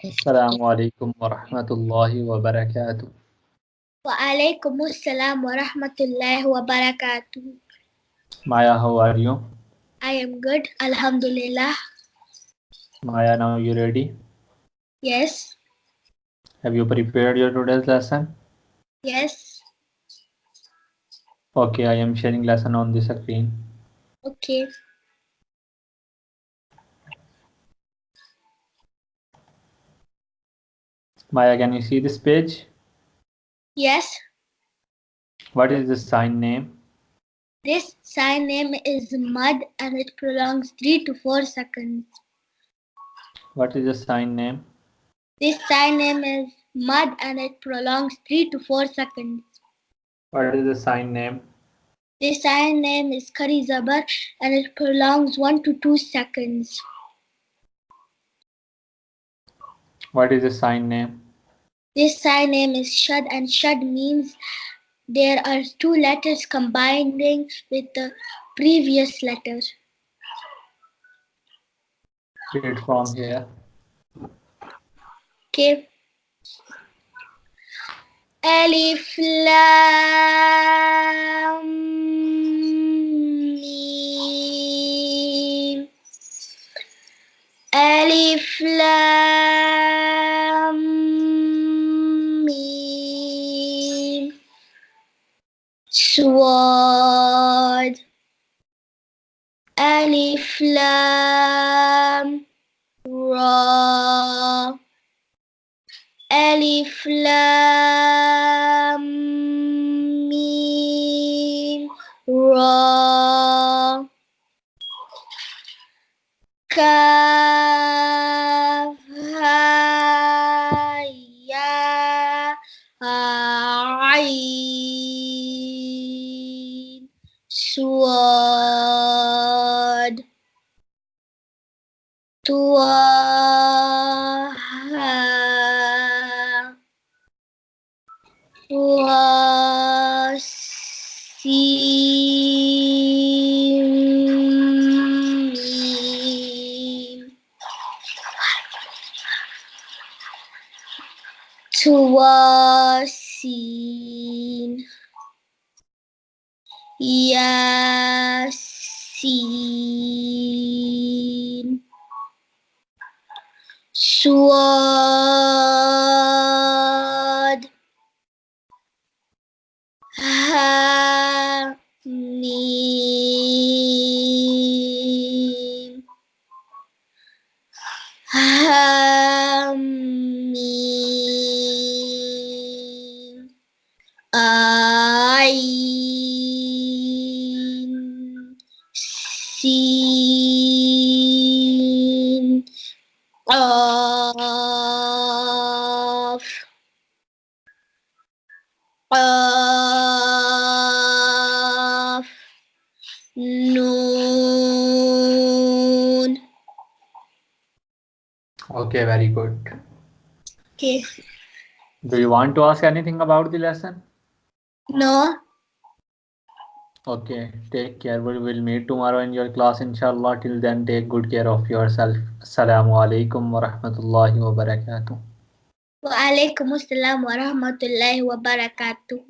Assalamu alaikum wa rahmatullahi wa barakatuh. Wa alaikum assalam wa rahmatullahi wa barakatuh. Maya, how are you? I am good, alhamdulillah. Maya, now you ready? Yes, Have you prepared your today's lesson? yes, Okay, I am sharing lesson on the screen. okay. Maya, can you see this page? Yes, What is the sign name? this sign name is mud and it prolongs 3 to 4 seconds. What is the sign name? This sign name is mud and it prolongs 3 to 4 seconds. What is the sign name? This sign name is Kari Zabar and it prolongs 1 to 2 seconds. What is the sign name? This sign name is Shad and Shad means there are 2 letters combining with the previous letter. Read from here. Okay. Alif Lam Mim. Alif Lam Mim. Swad. Alif Lam Ra. Alif Lam Mim Ra. Kaf Ha Ya Ain Swad Taha Wasim Tawasin Yasin Swad Ha Mim Ha Mim Ain Sin Qaf Qaf Noon. Okay, very good. Okay. Do you want to ask anything about the lesson? No. Okay, take care. We will meet tomorrow in your class, inshallah. Till then, take good care of yourself. Assalamu alaikum wa rahmatullahi wa barakatuh. Wa alaikum assalam wa rahmatullahi wa barakatuh.